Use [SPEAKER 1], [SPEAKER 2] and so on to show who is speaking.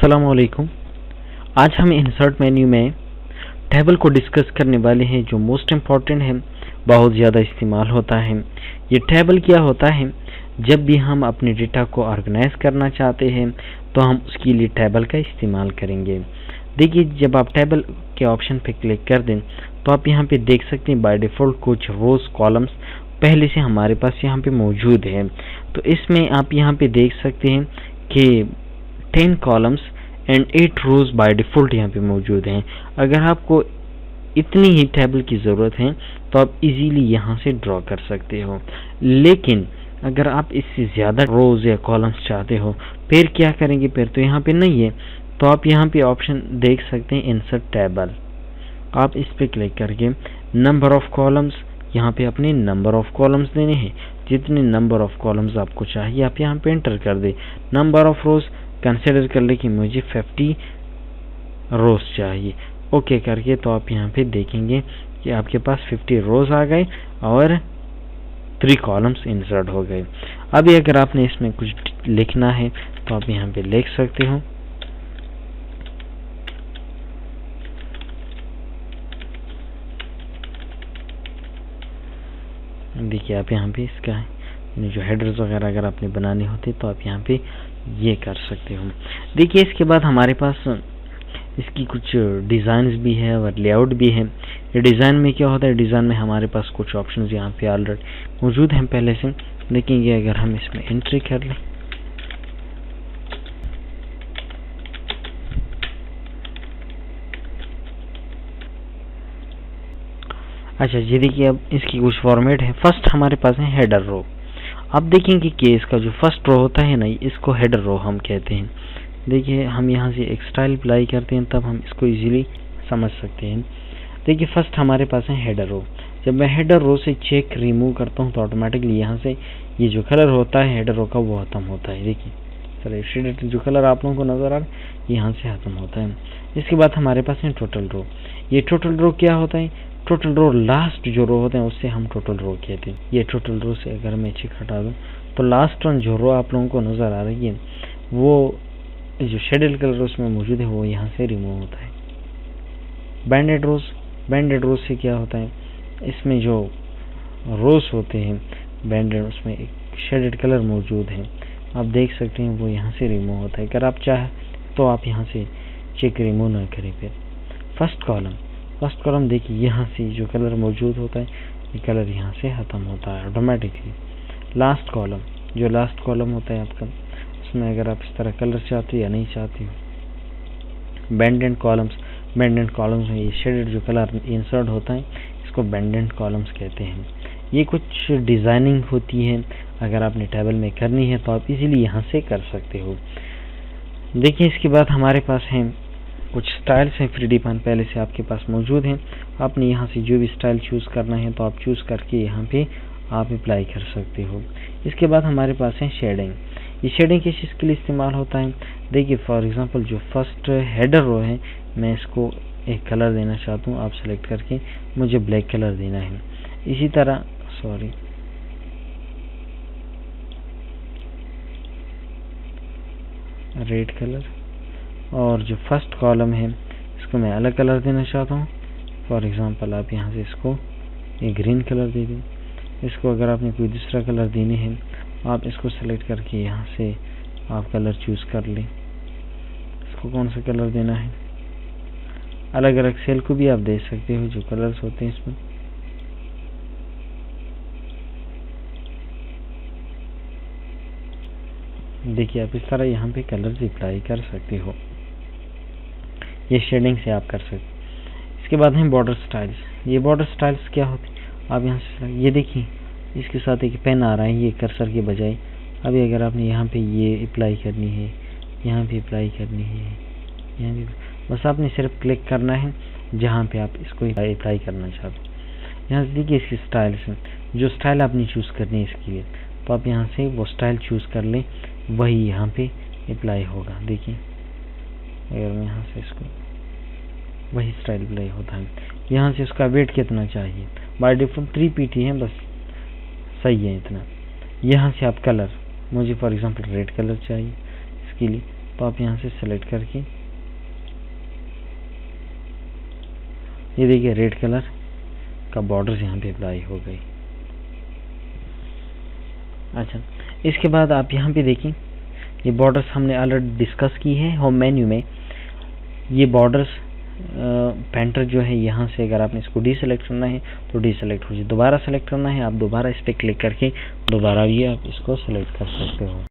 [SPEAKER 1] अस्सलामुअलैकुम। आज हम इंसर्ट मेन्यू में टेबल को डिस्कस करने वाले हैं जो मोस्ट इम्पॉर्टेंट है, बहुत ज़्यादा इस्तेमाल होता है। ये टेबल क्या होता है? जब भी हम अपने डेटा को ऑर्गेनाइज करना चाहते हैं तो हम उसके लिए टेबल का इस्तेमाल करेंगे। देखिए, जब आप टेबल के ऑप्शन पे क्लिक कर दें तो आप यहाँ पे देख सकते हैं बाय डिफ़ॉल्ट कुछ रोज कॉलम्स पहले से हमारे पास यहाँ पे मौजूद है। तो इसमें आप यहाँ पे देख सकते हैं कि 10 columns and 8 rows by default यहाँ पे मौजूद हैं। अगर आपको इतनी ही टेबल की ज़रूरत है तो आप इजीली यहाँ से ड्रॉ कर सकते हो, लेकिन अगर आप इससे ज़्यादा रोज या कॉलम्स चाहते हो फिर क्या करेंगे? फिर तो यहाँ पे नहीं है, तो आप यहाँ पे ऑप्शन देख सकते हैं इंसर्ट टेबल। आप इस पे क्लिक करके नंबर ऑफ कॉलम्स, यहाँ पे अपने नंबर ऑफ कॉलम्स देने हैं। जितने नंबर ऑफ कॉलम्स आपको चाहिए आप यहाँ पे एंटर कर दे। नंबर ऑफ रोज कंसिडर कर ले कि मुझे 50 रोज चाहिए, ओके करके तो आप यहाँ पे देखेंगे कि आपके पास 50 रोज आ गए और 3 कॉलम्स इंसर्ट हो गए। अभी अगर आपने इसमें कुछ लिखना है तो आप यहाँ पे लिख सकते हो। देखिए, आप यहाँ पे इसका जो हेडर्स वगैरह अगर आपने बनाने होते तो आप यहाँ पे ये कर सकते हो। देखिए, इसके बाद हमारे पास इसकी कुछ डिज़ाइंस भी है और लेआउट भी है। डिज़ाइन में क्या होता है? डिज़ाइन में हमारे पास कुछ ऑप्शंस यहाँ पे ऑलरेडी मौजूद हैं पहले से। देखेंगे अगर हम इसमें एंट्री कर लें, अच्छा ये देखिए, अब इसकी कुछ फॉर्मेट है। फर्स्ट हमारे पास है हेडर रो। अब देखेंगे कि इसका जो फर्स्ट रो होता है ना, इसको हेडर रो हम कहते हैं। देखिए, हम यहाँ से एक स्टाइल अप्लाई करते हैं तब हम इसको इजीली समझ सकते हैं। देखिए, फर्स्ट हमारे पास है हेडर रो। जब मैं हेडर रो से चेक रिमूव करता हूँ तो ऑटोमेटिकली यहाँ से ये जो कलर होता है हेडर रो का वो खत्म होता है। देखिए, चलिए शेडेड जो कलर आप लोगों को नजर आ रहा है यहाँ से खत्म होता है। इसके बाद हमारे पास है टोटल रो। ये टोटल रो क्या होता है? टोटल रो लास्ट जो रो होते हैं उससे हम टोटल रो कहते हैं। ये टोटल रो से अगर मैं चेक हटा दूँ तो लास्ट वन जो रो आप लोगों को नजर आ रही है वो जो शेडेड कलर उसमें मौजूद है वो यहाँ से रिमूव होता है। बैंडेड रोज, बैंडेड रोज से क्या होता है? इसमें जो रोज होते हैं बैंडेड, उसमें एक शेडेड कलर मौजूद है, आप देख सकते हैं वो यहाँ से रिमूव होता है। अगर आप चाहे तो आप यहाँ से चेक रिमूव ना करें। फिर फर्स्ट कॉलम, फर्स्ट कॉलम देखिए यहाँ से जो कलर मौजूद होता है ये कलर यहाँ से खत्म होता है ऑटोमेटिकली। लास्ट कॉलम, जो लास्ट कॉलम होता है आपका, उसमें अगर आप इस तरह कलर चाहते हो या नहीं चाहते हो। बैंडेड कॉलम्स, बैंडेड कॉलम्स में ये शेडेड जो कलर इंसर्ट होता है इसको बैंडेड कॉलम्स कहते हैं। ये कुछ डिज़ाइनिंग होती है, अगर आपने टेबल में करनी है तो आप इजीली यहाँ से कर सकते हो। देखिए, इसके बाद हमारे पास हैं कुछ स्टाइल्स हैं फ्री डिफाइन पहले से आपके पास मौजूद हैं। आपने यहाँ से जो भी स्टाइल चूज़ करना है तो आप चूज़ करके यहाँ पे आप अप्लाई कर सकते हो। इसके बाद हमारे पास है शेडिंग। ये शेडिंग किस चीज़ के लिए इस्तेमाल होता है? देखिए, फॉर एग्जांपल जो फर्स्ट हेडर रो है मैं इसको एक कलर देना चाहता हूँ, आप सेलेक्ट करके मुझे ब्लैक कलर देना है। इसी तरह रेड कलर, और जो फर्स्ट कॉलम है इसको मैं अलग कलर देना चाहता हूँ। फॉर एग्जांपल आप यहाँ से इसको एक ग्रीन कलर दे दें। इसको अगर आपने कोई दूसरा कलर देने हैं आप इसको सेलेक्ट करके यहाँ से आप कलर चूज़ कर लें। इसको कौन सा कलर देना है? अलग अलग सेल को भी आप दे सकते हो जो कलर्स होते हैं इसमें। देखिए, आप इस तरह यहाँ पे कलर्स अप्लाई कर सकते हो। ये शेडिंग से आप कर सकते हैं। इसके बाद हैं बॉर्डर स्टाइल्स। ये बॉर्डर स्टाइल्स क्या होते हैं? आप यहाँ से ये देखिए, इसके साथ एक पेन आ रहा है ये कर्सर के बजाय। अभी अगर आपने यहाँ पे ये अप्लाई करनी है, यहाँ पे अप्लाई करनी है, यहाँ पे, बस आपने सिर्फ क्लिक करना है जहाँ पे आप इसको अप्लाई करना चाहते हो। यहाँ से देखिए इसकी स्टाइल्स हैं, जो स्टाइल आपने चूज़ करनी है इसके लिए तो आप यहाँ से वो स्टाइल चूज़ कर लें, वही यहाँ पे अप्लाई होगा। देखिए, अगर मैं यहाँ से इसको वही स्टाइल अप्लाई होता है। यहाँ से उसका वेट कितना चाहिए? बाय डिफॉल्ट 3 pt है, बस सही है इतना। यहाँ से आप कलर, मुझे फॉर एग्जांपल रेड कलर चाहिए, इसके लिए तो आप यहाँ से सेलेक्ट करके ये देखिए रेड कलर का बॉर्डर्स यहाँ पे अप्लाई हो गई। अच्छा, इसके बाद आप यहाँ पे देखिए ये बॉर्डर्स हमने ऑलरेडी डिस्कस की है होम मेन्यू में। ये बॉर्डर्स पेंटर जो है यहाँ से अगर आपने इसको डीसेलेक्ट करना है तो डीसेलेक्ट हो जाए, दोबारा सेलेक्ट करना है आप दोबारा इस पर क्लिक करके दोबारा ये आप इसको सेलेक्ट कर सकते हो।